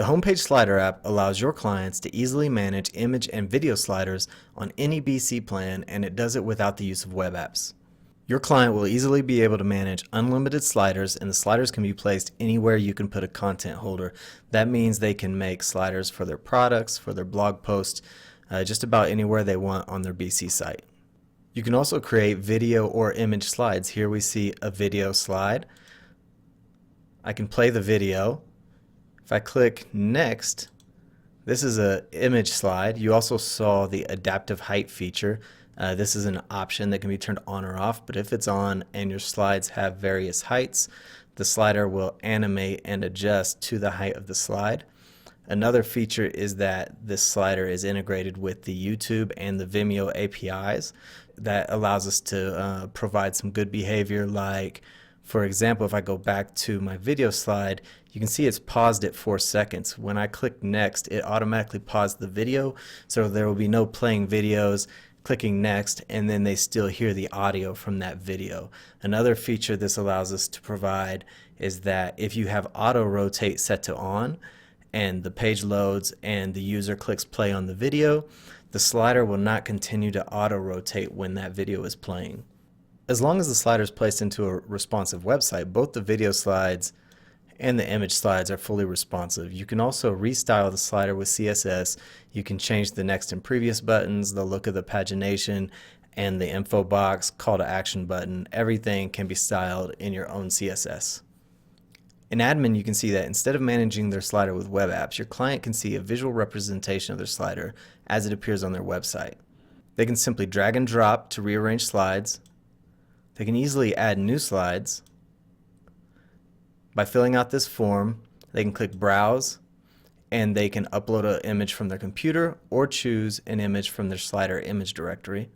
The Homepage Slider app allows your clients to easily manage image and video sliders on any BC plan, and it does it without the use of web apps. Your client will easily be able to manage unlimited sliders, and the sliders can be placed anywhere you can put a content holder. That means they can make sliders for their products, for their blog posts, just about anywhere they want on their BC site. You can also create video or image slides. Here we see a video slide. I can play the video. If I click next, this is an image slide. You also saw the adaptive height feature. This is an option that can be turned on or off, but if it's on and your slides have various heights, the slider will animate and adjust to the height of the slide. Another feature is that this slider is integrated with the YouTube and the Vimeo APIs. That allows us to provide some good behavior, like, for example, if I go back to my video slide, you can see it's paused at 4 seconds. When I click next, it automatically paused the video, so there will be no playing videos. Clicking next, and then they still hear the audio from that video. Another feature this allows us to provide is that if you have auto rotate set to on and the page loads and the user clicks play on the video, the slider will not continue to auto rotate when that video is playing. As long as the slider is placed into a responsive website, both the video slides and the image slides are fully responsive. You can also restyle the slider with CSS. You can change the next and previous buttons, the look of the pagination, and the info box, call to action button. Everything can be styled in your own CSS. In admin, you can see that instead of managing their slider with web apps, your client can see a visual representation of their slider as it appears on their website. They can simply drag and drop to rearrange slides. They can easily add new slides. By filling out this form, they can click Browse, and they can upload an image from their computer or choose an image from their slider image directory.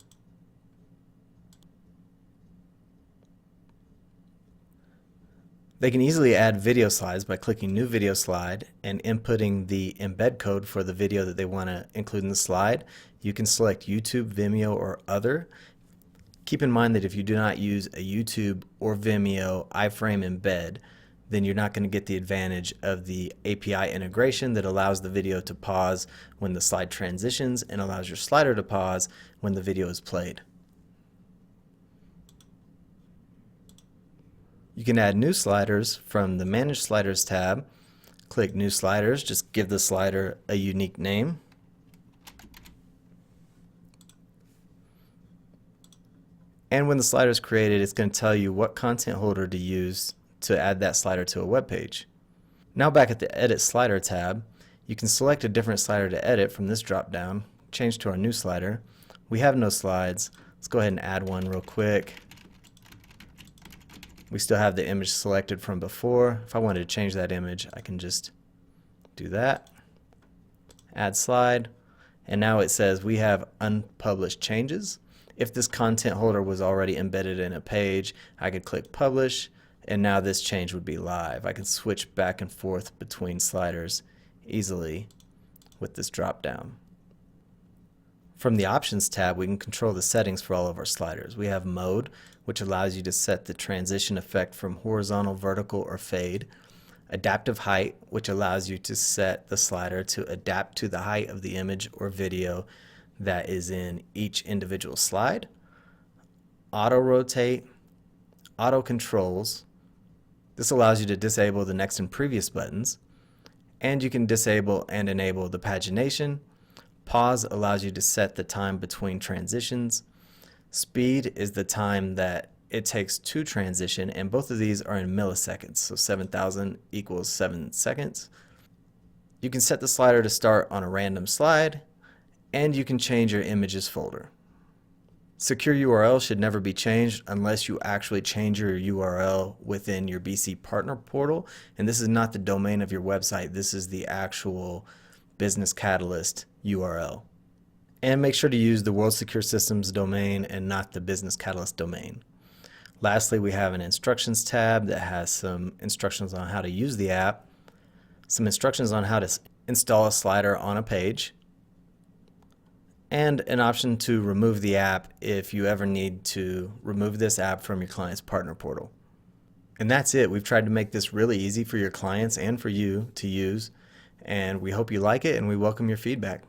They can easily add video slides by clicking New Video Slide and inputting the embed code for the video that they want to include in the slide. You can select YouTube, Vimeo, or Other. Keep in mind that if you do not use a YouTube or Vimeo iframe embed, then you're not going to get the advantage of the API integration that allows the video to pause when the slide transitions and allows your slider to pause when the video is played. You can add new sliders from the Manage Sliders tab. Click New Sliders, just give the slider a unique name. And when the slider is created, it's going to tell you what content holder to use to add that slider to a web page. Now back at the Edit Slider tab, you can select a different slider to edit from this drop down, change to our new slider. We have no slides. Let's go ahead and add one real quick. We still have the image selected from before. If I wanted to change that image, I can just do that. Add slide, and now it says we have unpublished changes. If this content holder was already embedded in a page, I could click Publish, and now this change would be live. I can switch back and forth between sliders easily with this drop down. From the Options tab, we can control the settings for all of our sliders. We have Mode, which allows you to set the transition effect from horizontal, vertical, or fade. Adaptive Height, which allows you to set the slider to adapt to the height of the image or video that is in each individual slide. Auto Rotate, Auto Controls. This allows you to disable the next and previous buttons, and you can disable and enable the pagination. Pause allows you to set the time between transitions. Speed is the time that it takes to transition, and both of these are in milliseconds, so 7,000 equals 7 seconds. You can set the slider to start on a random slide, and you can change your images folder. Secure URL should never be changed unless you actually change your URL within your BC Partner Portal, and this is not the domain of your website, this is the actual Business Catalyst URL. And make sure to use the World Secure Systems domain and not the Business Catalyst domain. Lastly, we have an Instructions tab that has some instructions on how to use the app, some instructions on how to install a slider on a page, and an option to remove the app if you ever need to remove this app from your client's partner portal. And that's it. We've tried to make this really easy for your clients and for you to use. and we hope you like it and we welcome your feedback.